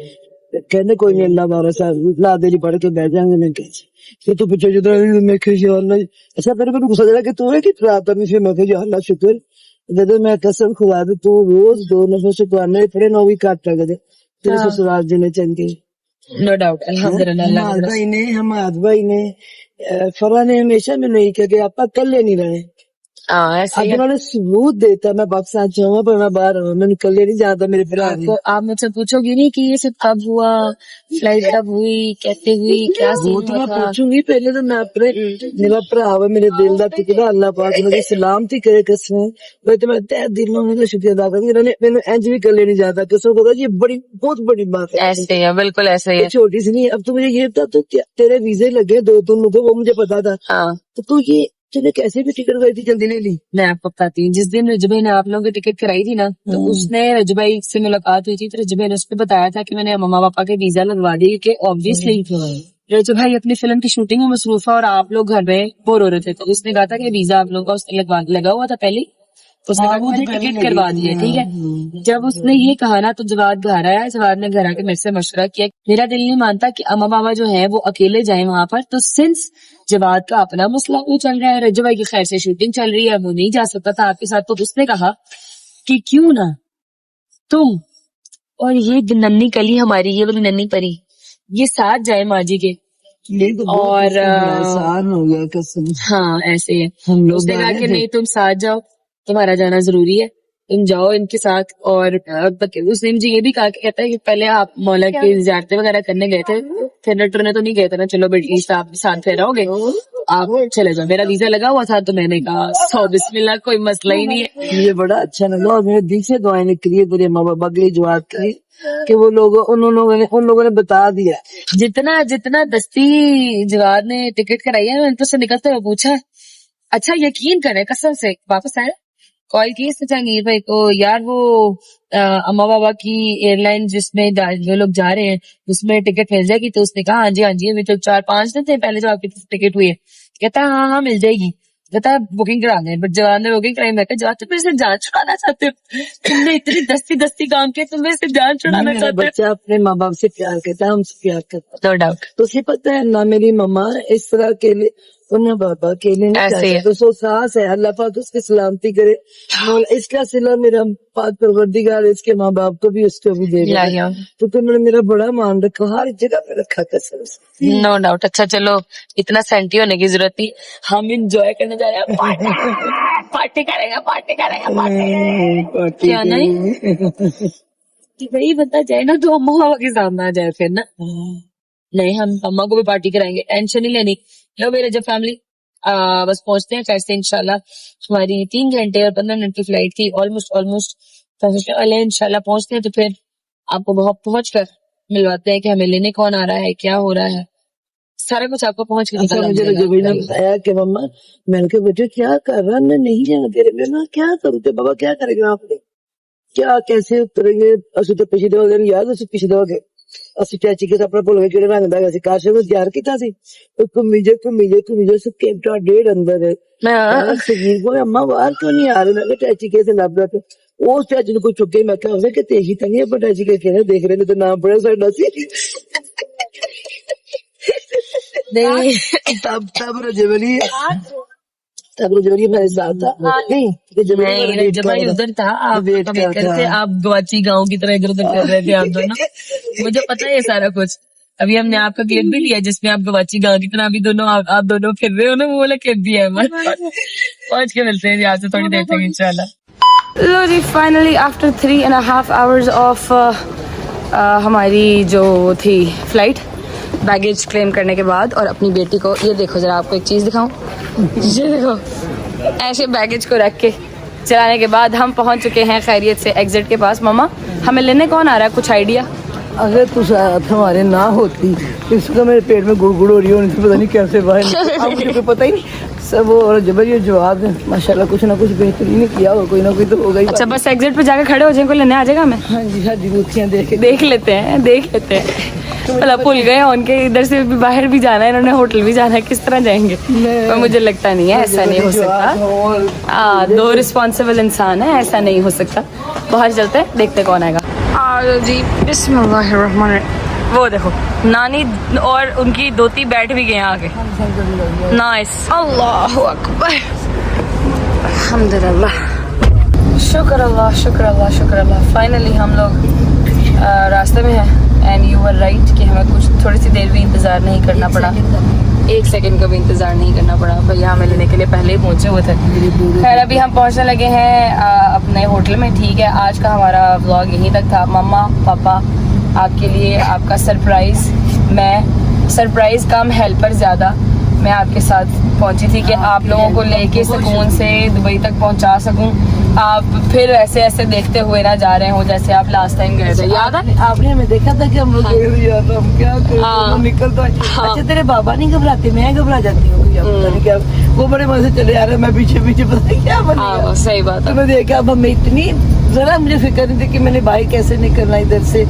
कहने कोई नहीं, अल्लाह बारा साहब ला देरी पढ़ के बैठ जाएंगे। मैं कह तो पीछे जो मैं यार अच्छा तेरे को गुस्सा चला कि तू है कि रात में फिर मैं यार अल्लाह शुक्र दे, मैं कसम खुआ दे तू रोज 2 नफर से कुरान पढ़े ना भी काट कर दे तेरे ससुराल जिन्हें चंगे। नो डाउट, अल्हम्दुलिल्लाह। हमाद भाई ने फरा ने हमेशा में नहीं कहा कि आप कल्ले नहीं रहे। हाँ ऐसे ही अगर है। उन्होंने सबूत देता मैं पाकिस्तान जाऊंगा पर मैं बाहर हूँ, मैं निकल नहीं जाता मेरे भरा ने। तो आप मुझसे पूछोगे नहीं कि ये सब कब हुआ, फ्लाइट कब हुई, कैसे हुई, क्या वो सीन तो हुआ मैं था। पूछूंगी पहले तो मैं अपने मेरा भरा है मेरे दिल का टुकड़ा अल्लाह पाक मुझे सलामती करे कसम मैं तो मैं तहे दिल में उनका शुक्रिया अदा करती इन्होंने मैंने इंज भी कर लेने जाता कसम खुदा ये बड़ी बहुत बड़ी बात है। ऐसे ही है, बिल्कुल ऐसे ही ये है। छोटी सी नहीं अब तो मुझे ये बता तो तेरे वीजे लगे 2-3 लोगों वो मुझे पता था हाँ तो तू ये तूने कैसे भी टिकट गई थी जल्दी ले ली। मैं आपको बताती हूँ, जिस दिन रजू भाई ने आप लोगों की टिकट कराई थी ना, तो उसने रजू भाई से मुलाकात हुई थी, तो रजू भाई ने उसने बताया था कि मैंने मम्मा पापा के वीजा लगवा दिए कि ऑब्वियसली रजू भाई अपनी फिल्म की शूटिंग में मसरूफ है और आप लोग घर में बोर हो रहे थे, तो उसने कहा था कि वीजा आप लोगों का उसने लगा हुआ था पहले, तो उसने कहा मुझे टिकट करवा दी है, ठीक है। जब उसने ये कहा ना तो जवाद घर आया, जवाद ने घर आके मेरे से मशवरा किया, मेरा दिल नहीं मानता कि अम्मा बाबा जो है वो अकेले जाए वहां पर, तो सिंस जवाद का अपना मसला वो चल रहा है, रजू भाई की खैर से शूटिंग चल रही है, वो नहीं जा सकता था आपके साथ, तो उसने कहा कि क्यों ना तुम और ये नन्ही कली हमारी, ये वाली नन्ही परी, ये साथ जाए माँ जी के। ये तो और आसान हो गया कसम। हाँ ऐसे है। हम लोग उसने कहा आए कि थे। नहीं तुम साथ जाओ, तुम्हारा जाना जरूरी है, तुम जाओ इनके साथ। और उसने मुझे ये भी कहा कि कहता है कि पहले आप मौला की ज़ियारतें वगैरह करने गए थे, फिर टुरने तो नहीं गए थे ना, चलो एटलीस्ट आप साथ फिर रहोगे, आप चले जाओ। मेरा वीजा लगा हुआ था तो मैंने कहा सौ बिस्मिल्लाह, कोई मसला ही नहीं है। मुझे बड़ा अच्छा लगा और मेरे दिल से दुआएं निकली है तेरे माँ बाबा के लिए जवाब की कि वो लोग उन लोगों ने बता दिया। जितना दस्ती जवाद ने टिकट कराई है, मैंने तो उससे निकलते हुए पूछा, अच्छा यकीन करे कसम से वापस आया, कॉल की इसने जहांगीर भाई को, यार वो अम्मा बाबा की एयरलाइन जिसमें वो लोग जा रहे हैं उसमें टिकट मिल जाएगी, तो उसने कहा हाँ जी अभी तो 4-5 दिन थे पहले जो आपकी टिकट हुई है। कहता है हाँ मिल जाएगी, कहता है बुकिंग करा लें, बट जवान ने बुकिंग कराई। मैं कहा जवान तुम इससे जान छुड़ाना चाहते हो, तुमने इतनी दस्ती काम किया, तुम इससे जान छुड़ाना मेरा चाहते बच्चा अपने माँ बाप से प्यार करता है, हमसे प्यार करता है। हो। नो डाउट तो उसे पता है ना मेरी मम्मा इस तरह अकेले और ना बाबा अकेले नहीं ऐसे ही है। तो सो सास है, अल्लाह पाक उसकी सलामती करे। इसका सिला मेरा पाक परवरदिगार इसके माँ बाप को भी उसको भी दे या तो तुमने मेरा बड़ा मान रखा, हर जगह पे रखा कसम से। No doubt. अच्छा चलो इतना सेंटी होने की जरूरत नहीं, हम इंजॉय करने जा रहे हैं, पार्टी करेंगे क्या नहीं कि भाई बता जाए ना तो अम्मा बाबा के सामने आ जाए फिर ना। नहीं हम अम्मा को भी पार्टी कराएंगे, टेंशन नहीं लेनी। लो मेरे जब फैमिली बस पहुंचते हैं खैर से इंशाल्लाह। हमारी 3 घंटे और 15 मिनट की फ्लाइट थी, ऑलमोस्ट इंशाल्लाह पहुंचते हैं तो फिर आपको बहुत पहुंच कर मिलवाते हैं कि हमें लेने कौन आ रहा है, क्या हो रहा है, सारा कुछ आपको पहुंच के अच्छा मुझे जब ने बताया कि मम्मा, मैंने कहा बेटे क्या कर रहा, मैं नहीं जाना तेरे में ना, क्या करूँ ते बाबा क्या करेंगे आपने, क्या कैसे उतरेंगे। असि तो पिछले दफा याद असि पिछले दफा ਅਸੀਂ ਚਾਚੀ ਕੇ ਆਪਣਾ ਭੁੱਲ ਗਏ ਕਿਹੜੇ ਰੰਗ ਦਾ ਸੀ, ਕਾਸ਼ ਨੂੰ ਤਿਆਰ ਕੀਤਾ ਸੀ, ਘੁੰਮੀ ਜੇ ਸਭ ਕੈਂਟਾ ਡੇਢ ਅੰਦਰ ਹੈ। ਮੈਂ ਸਗੀਰ ਕੋਲ ਅੰਮਾ ਬਾਹਰ ਕਿਉਂ ਨਹੀਂ ਆ ਰਹੇ, ਮੈਂ ਕਿਹਾ ਚਾਚੀ ਕੇ से ਲੱਭ ਰਿਹਾ ਉਸ ਚਾਚੀ ਨੂੰ ਕੋਈ ਚੁੱਕੇ, ਮੈਂ ਕਿਹਾ ਉਹਨੇ ਕਿ ਤੇਹੀ ਤਾਂ ਨਹੀਂ ਆਪਾਂ ਚਾਚੀ ਕੇ ਕਹਿੰਦੇ ਦੇਖ ਰਹੇ ਨੇ ਤੇ ਨਾਮ ਪੜਿਆ ਸਾਡਾ ਸੀ। नहीं तब रजवली मेरे साथ था नहीं नहीं जब भाई उधर था आप वेट करते, आप गवाची गांव की तरह इधर उधर कर रहे थे आप दोनों, मुझे पता है सारा कुछ। अभी हमने आपका क्लिप भी लिया जिसमें आप गवाची गांव की तरह अभी दोनों आप दोनों फिर रहे हो ना, वो वाला क्लिप भी है हमारे पास। पहुंच के मिलते हैं यहाँ से थोड़ी देर तक इंशाल्लाह। लो जी फाइनली आफ्टर 3.5 hours ऑफ हमारी जो थी फ्लाइट, बैगेज क्लेम करने के बाद, और अपनी बेटी को ये देखो जरा, आपको एक चीज दिखाऊं, ये देखो ऐसे बैगेज को रख के चलाने के बाद हम पहुंच चुके हैं खैरियत से एग्जिट के पास। मम्मा हमें लेने कौन आ रहा है, कुछ आइडिया? अगर तू साथ हमारे ना होती इसका मेरे पेट में गुड़गुड़ हो रही हो, पता नहीं कैसे बाहर अब मुझे कोई पता ही नहीं सब। और जबर ये जवाब है माशाल्लाह, कुछ ना कुछ बेहतरीन ही किया हो, कोई ना कोई तो होगा ही। अच्छा बस एग्जिट पे जाके खड़े हो जाए, कोई लेने आ जाएगा हमें? हाँ जी साड़ी बूथियाँ देख लेते हैं मतलब भूल गए उनके, इधर से भी बाहर भी जाना है, इन्होंने होटल भी जाना है, किस तरह जाएंगे? पर मुझे लगता नहीं है, ऐसा नहीं हो सकता। 2 रिस्पॉन्सिबल इंसान है, ऐसा नहीं हो सकता। बाहर चलते हैं, देखते कौन आएगा। जी बिस्मिल्लाहिर्रहमानिर्रहीम। वो देखो नानी और उनकी दोती बैठ भी गए आगे। नाइस, अल्लाहु अकबर, अल्हम्दुलिल्लाह, शुक्र अल्लाह। फाइनली हम लोग रास्ते में हैं एंड यू वर राइट कि हमें कुछ थोड़ी सी देर भी इंतज़ार नहीं करना पड़ा, 1 सेकंड का भी इंतज़ार नहीं करना पड़ा। भैया हमें लेने के लिए पहले ही पहुंचे हुए थे। खैर अभी हम पहुंचने लगे हैं अपने होटल में। ठीक है, आज का हमारा व्लॉग यहीं तक था। मम्मा पापा आपके लिए आपका सरप्राइज़, मैं सरप्राइज़ कम हेल्पर ज़्यादा, मैं आपके साथ पहुंची थी कि आप लोगों को लेके सुकून से दुबई तक पहुंचा सकूं। आप फिर ऐसे ऐसे देखते हुए ना जा रहे हो जैसे आप लास्ट टाइम गए थे, याद है? आपने हमें देखा था कि हम लोग हम क्या हाँ। निकल तो हाँ। अच्छा तेरे बाबा नहीं घबराते, मैं घबरा जाती हूँ पता नहीं क्या, वो बड़े मजे चले आ रहे, मैं पीछे पीछे पता नहीं क्या बन हाँ गया। सही बात तो है। मैं देखा अब हमें इतनी जरा मुझे फिक्र नहीं थी कि मैंने भाई कैसे निकलना इधर से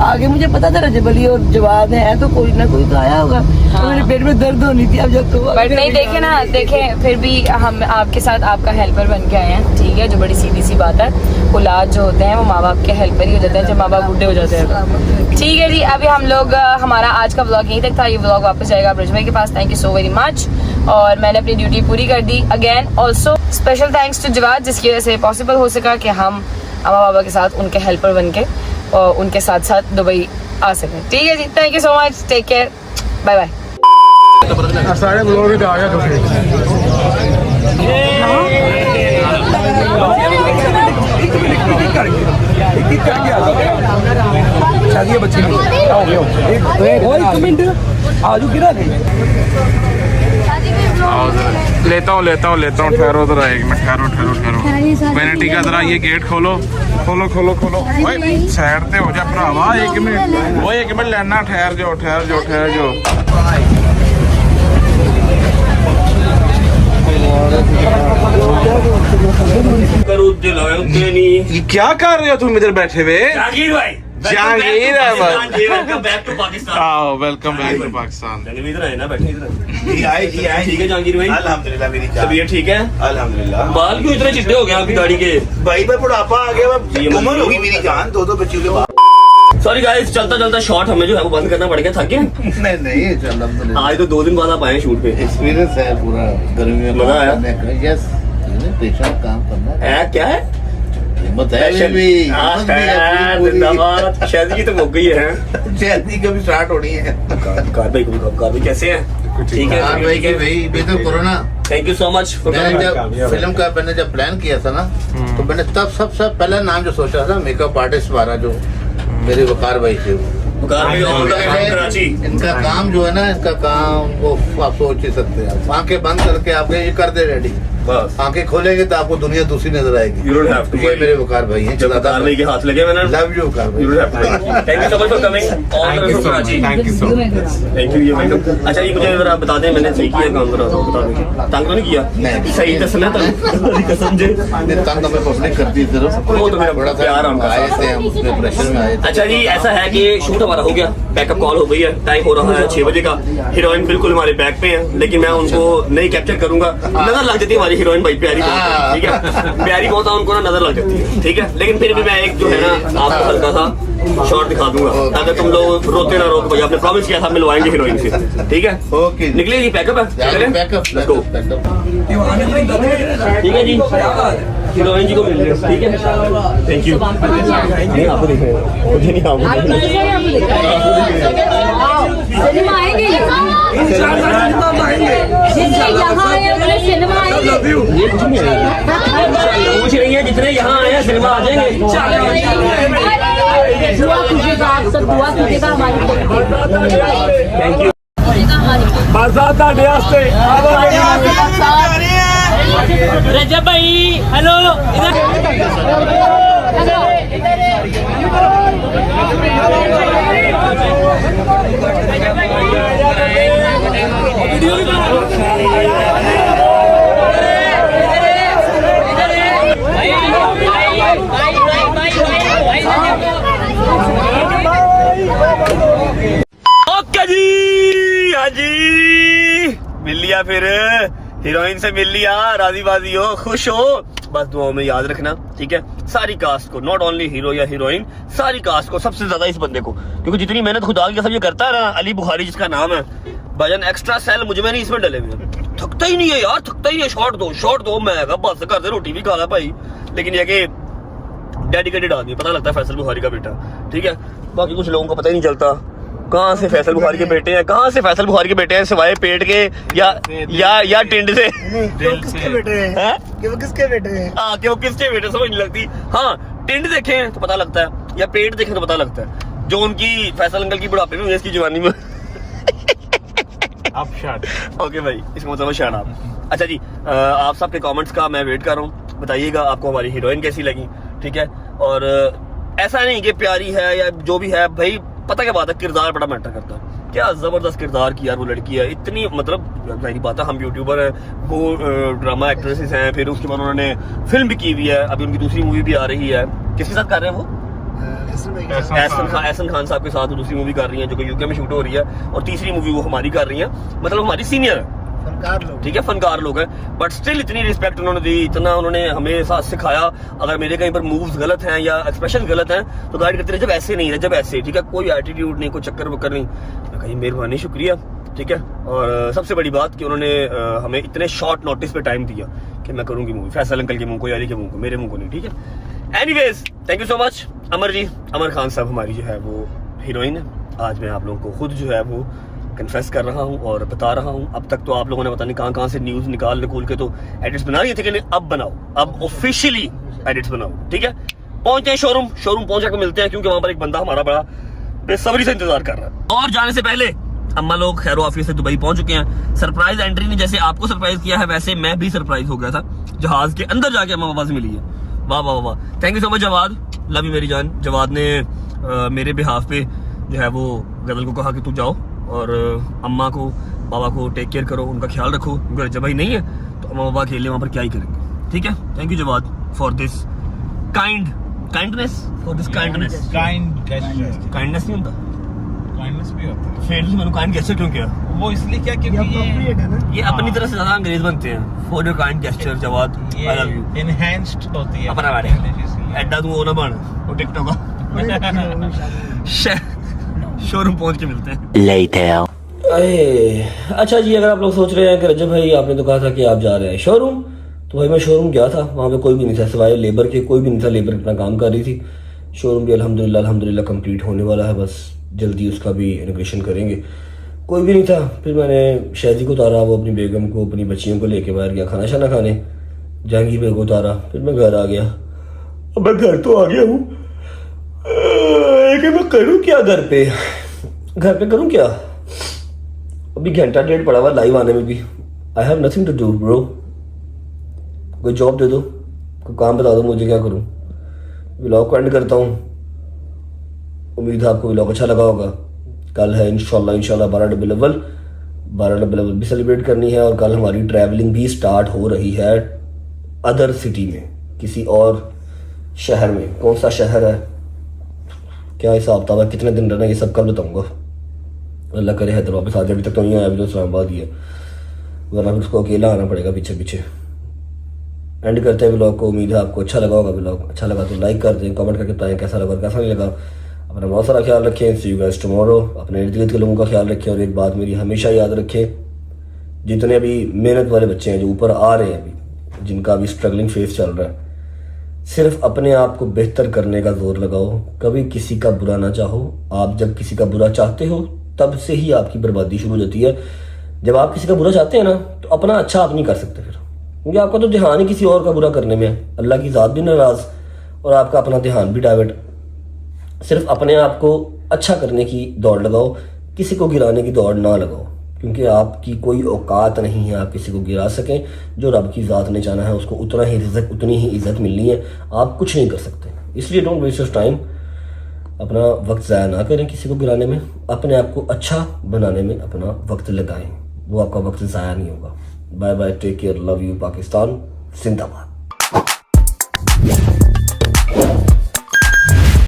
आगे। मुझे पता था रजब अली और जवाद है तो कोई ना कोई तो आया होगा। तो मेरे पेट में दर्द होनी थी अब जब तो बट नहीं देखे ना, देखे फिर भी हम आपके साथ आपका हेल्पर बन के आए हैं। ठीक है, जो बड़ी सीधी सी बात है, औलाद जो होते हैं वो माँ बाप के हेल्पर ही हो जाते हैं जब माँ बाप बूढ़े हो जाते हैं। ठीक है जी, अभी हम लोग हमारा आज का व्लॉग यहीं तक था। ये व्लॉग वापस जाएगा ब्रिज भाई के पास। Thank you so very much, और मैंने अपनी ड्यूटी पूरी कर दी। Again also special thanks to Jawad, जिसकी वजह से पॉसिबल हो सका कि हम अम्मा बाबा के साथ उनके हेल्पर बन के और उनके साथ साथ दुबई आ सकें। ठीक है जी, thank you so much, take care, bye bye. सारे ब्लॉग में आ गया शादी बच्ची एक मिनट आजू गिरा लेता हूँ ठहरो जरा, 1 मिनट ठहरो। वैनिटी का जरा ये गेट खोलो। ओए साइड ते हो जा भरावा, 1 मिनट। ओए 1 मिनट लेना, ठहर जाओ। क्या कर रहे हो तुम इधर बैठे हुए? जहांगीर भाई, जहांगीर अहमद, बैक टू पाकिस्तान। आओ वेलकम बैक टू पाकिस्तान। इधर है ना, बैठे इधर। जी आए ठीक है जहांगीर भाई, अल्हम्दुलिल्लाह मेरी जान। तबीयत ठीक है? अल्हम्दुलिल्लाह। बाल क्यों इतने चिट्टे हो गए आपकी दाढ़ी के? भाई पर बुढ़ापा आ गया, उम्र होगी मेरी जान, 2 बच्चों के बाद। सॉरी गाइस, चलता शॉट हमें जो है वो बंद करना पड़ गया। थक गए नहीं अल्हम्दुलिल्लाह, आज तो 2 दिन बाद आप आए शूट पे। एक्सपीरियंस है पूरा गर्मी में मजा आया? यस, पेशेंट काम करना है क्या है? हिम्मत है भी, हिम्मत भी है पूरी। जिंदाबाद। शादी की तो हो गई है। जल्दी कभी स्टार्ट होनी है। कार भाई कैसे हैं? ठीक है हाँ भाई की भाई बेहतर करो ना। Thank you so much. मैंने जब फिल्म का मैंने जब प्लान किया था ना, तो मैंने तब सबसे पहला नाम जो सोचा था मेकअप आर्टिस्ट वाला, जो मेरे वकार भाई थे। कराची। इनका काम जो है ना, इनका काम वो आप सोच ही सकते हैं। आंखें बंद करके आप ये कर दे रेडी, बस आंखें खोलेंगे तो आपको दुनिया दूसरी नजर आएगी। You don't have to ये worry. मेरे वकार भाई हैं। जब कारवाई के हाथ लगे मैंने लव यू वकार भाई। You don't have to worry. Thank you so much for coming. All the way from Karachi. Thank you so much. Thank you, you're welcome. अच्छा ये मुझे जरा बता दें, मैंने सही किया काम, जरा बता दें। तंग तो नहीं किया? नहीं। सही दसना था, कसम जे। तंग हमें पब्लिक करती है सिर्फ, वो तो मेरा बड़ा प्यार हमका आए थे हम, उसमें प्रेशर में आए थे। अच्छा जी, ऐसा है कि शूट हमारा हो गया, बैकअप कॉल हो गई है, टाइम हो रहा है 6 बजे का। हीरोइन बिल्कुल हमारे बैक पे है, लेकिन मैं उनको नहीं कैप्चर करूंगा। नजर लग जाती है हमारी हीरोइन भाई, प्यारी बहुत है, ठीक है? प्यारी बहुत है, उनको ना नजर लग जाती है, ठीक है? लेकिन फिर भी मैं एक जो है ना आपको हल्का सा शॉट दिखा दूंगा, ताकि तुम लोग रोते ना रोक। भैया आपने प्रॉमिस किया था मिलवाएंगे हीरोइन से, ठीक है? ओके जी। निकलिए जी, पैकअप है, चलें? Backup Let's go. ठीक है जी, हीरोइन जी को मिल रहे, ठीक है? Thank you. नहीं आपको देख रहे हैं, मुझे नहीं आपको। सिनेमा आएंगे यहाँ पूछ रही है, जितने यहाँ आए हैं सिनेमा आ जाएंगे। Thank you. रजब भाई हेलो ओके जी, हाँ जी, मिल लिया, फिर हीरोइन से मिल लिया, राजी बाजी हो, खुश हो। बस दुआओं में याद रखना, ठीक है? सारी कास्ट को, नॉट ओनली हीरो या हीरोइन, सारी कास्ट को, सबसे ज्यादा इस बंदे को, क्योंकि जितनी मेहनत खुदा की कसम ये करता है ना, अली बुखारी जिसका नाम है, भजन एक्स्ट्रा सेल मुझ में नहीं, इसमें डले हुए, थकता ही नहीं है यार, थकता ही नहीं है। शॉट दो, मैं बस घर से रोटी भी खा ला भाई, लेकिन ये कि डेडिकेटेड आदमी, पता लगता है फैसल बुखारी का बेटा, ठीक है। बाकी कुछ लोगों को पता ही नहीं चलता कहाँ से फैसल बुखारी के बेटे हैं, कहाँ से फैसल बुखारी के बेटे हैं, सिवाय पेट के या टिंड से। किसके बेटे हैं? कि वो किसके बेटे हैं? हाँ, कि वो किसके बेटे समझ नहीं लगती। हाँ, टिंड देखें तो पता लगता है, या पेट देखें तो पता लगता है। जो उनकी फैसल अंकल की बुढ़ापे में, इसकी जवानी में। अब शट। ओके भाई, इसका मतलब शट आप। अच्छा जी, आप सबके कमेंट्स का मैं वेट कर रहा हूँ। बताइएगा आपको हमारी हीरोइन कैसी लगी, ठीक है। और ऐसा नहीं कि प्यारी है या जो भी है भाई, पता क्या बात है, किरदार बड़ा मैटर करता है। क्या जबरदस्त किरदार की यार वो लड़की है, इतनी मतलब मेरी बात है, हम यूट्यूबर हैं, वो ड्रामा एक्ट्रेसेस हैं, फिर उसके बाद उन्होंने फिल्म भी की हुई है, अभी उनकी दूसरी मूवी भी आ रही है। किसके साथ कर रहे हैं वो? एहसन खान साहब के साथ दूसरी मूवी कर रही है, जो कि यूके में शूट हो रही है, और तीसरी मूवी वो हमारी कर रही है, मतलब हमारी सीनियर है, ठीक है, फनकार लोग हैं। बट स्टिल इतनी रिस्पेक्ट उन्होंने दी, इतना उन्होंने हमें साथ सिखाया। अगर मेरे कहीं पर मूव्स गलत हैं या एक्सप्रेशन गलत हैं तो गाइड करते रहे, जब ऐसे नहीं है, जब ऐसे, ठीक है, कोई एटीट्यूड नहीं, कोई चक्कर वक्कर नहीं। मैं कहीं मेहरबानी, शुक्रिया, ठीक है। और सबसे बड़ी बात कि उन्होंने हमें इतने शॉर्ट नोटिस पे टाइम दिया कि मैं करूंगी मूवी, फैसल अंकल के मुंह को, यारी के मुंह को, मेरे मुंह को नहीं, ठीक है। Anyways, thank you so much Amar ji. Amar Khan साहब हमारी जो है वो हीरोइन है। आज मैं आप लोगों को खुद जो है वो कन्फेस कर रहा हूँ और बता रहा हूँ। अब तक तो आप लोगों ने पता नहीं कहाँ से न्यूज़ निकाल के तो एडिट्स बना रही थे, कि अब बनाओ, अब ऑफिशियली एडिट्स बनाओ, ठीक है। पहुंचते हैं शोरूम पहुंच जाकर मिलते हैं, क्योंकि वहां पर एक बंदा हमारा बड़ा बेसब्री से इंतजार कर रहा है। और जाने से पहले अम्मा लोग खैर ऑफिस से दुबई पहुंच चुके हैं। सरप्राइज एंट्री ने जैसे आपको सरप्राइज किया है, वैसे मैं भी सरप्राइज हो गया था। जहाज के अंदर जाके अम्मा पापा से मिली है। वाह वाह वाह, thank you so much Jawad, love you मेरी जान। जवाद ने मेरे बिहाफ पे जो है वो गजल को कहा कि तू जाओ और अम्मा को बाबा को टेक केयर करो, उनका ख्याल रखो, क्योंकि जब भाई नहीं है तो अम्मा बाबा अकेले वहाँ पर क्या ही करेंगे, ठीक है। Thank you Jawad for this kindness, for this kindness. Kindness नहीं होता, काइंडनेस भी होता है। फिर मैंने काइंड गेस्चर क्यों किया? वो इसलिए क्या, क्योंकि ये अपनी तरफ से ज्यादा अंग्रेज बनते हैं। For your kind gesture Jawad, I love you. Enhanced होती है अपना बारे एडा तू वो ना बन, वो टिकटॉक शोरूम पहुंच के मिलते हैं। अच्छा जी, अगर आप लोग सोच रहे हैं कि रजब भाई आपने तो कहा था कि आप जा रहे हैं शोरूम, तो भाई मैं शोरूम गया था, वहाँ पे कोई भी नहीं था सिवाय लेबर के, कोई भी नहीं था। लेबर अपना काम कर रही थी। शोरूम भी अल्हम्दुलिल्लाह कंप्लीट होने वाला है, बस जल्दी उसका भी इनोग्रेशन करेंगे। कोई भी नहीं था। फिर मैंने शहजी को उतारा, वो अपनी बेगम को, अपनी बच्चियों को लेके बाहर गया खाना शाना खाने। जहांगीर बेग को उतारा, फिर मैं घर आ गया। अब मैं घर तो आ गया हूँ, लेकिन मैं करूँ क्या घर पे करूँ क्या? अभी घंटा डेढ़ पड़ा हुआ लाइव आने में भी। I have nothing to do bro. कोई जॉब दे दो, कोई काम बता दो मुझे, क्या करूँ? व्लॉग को एंड करता हूँ। उम्मीद है आपको व्लॉग अच्छा लगा होगा। कल है इंशाल्लाह 12 रबीउल अव्वल भी सेलिब्रेट करनी है, और कल हमारी ट्रैवलिंग भी स्टार्ट हो रही है अदर सिटी में, किसी और शहर में। कौन सा शहर है, क्या हिसाब किताब है, कितने दिन रहना, ये सब कल बताऊंगा। अल्लाह करे हैदर वापस आ जाए। अभी तक तो नहीं आया, अभी तो इस्लामाबाद ही है, वरना फिर उसको अकेला आना पड़ेगा पीछे। एंड करते हैं व्लॉग को। उम्मीद है आपको अच्छा लगा होगा। व्लॉग अच्छा लगा तो लाइक कर दें, कमेंट करके बताएं कैसा लगा और कैसा नहीं लगा। अपना बहुत सारा ख्याल रखें। सी यू गाइस टुमारो। अपने इर्द गिर्द के लोगों का ख्याल रखें, और एक बात मेरी हमेशा याद रखें, जितने अभी मेहनत वाले बच्चे हैं जो ऊपर आ रहे हैं, अभी जिनका अभी स्ट्रगलिंग फेस चल रहा है, सिर्फ अपने आप को बेहतर करने का जोर लगाओ, कभी किसी का बुरा ना चाहो। आप जब किसी का बुरा चाहते हो तब से ही आपकी बर्बादी शुरू हो जाती है। जब आप किसी का बुरा चाहते हैं ना, तो अपना अच्छा आप नहीं कर सकते फिर, क्योंकि आपका तो ध्यान ही किसी और का बुरा करने में है। अल्लाह की ज़ात भी नाराज और आपका अपना ध्यान भी डाइवर्ट। सिर्फ अपने आप को अच्छा करने की दौड़ लगाओ, किसी को गिराने की दौड़ ना लगाओ, क्योंकि आपकी कोई औकात नहीं है आप किसी को गिरा सकें। जो रब की ज़ात ने चाहा है उसको उतना ही रिज़्क़, उतनी ही इज़्ज़त मिलनी है। आप कुछ नहीं कर सकते। इसलिए डोंट वेस्ट योर टाइम। अपना वक्त ज़ाया ना करें किसी को गिराने में, अपने आप को अच्छा बनाने में अपना वक्त लगाएं, वो आपका वक्त ज़ाया नहीं होगा। Bye bye, take care, love you, Pakistan जिंदाबाद।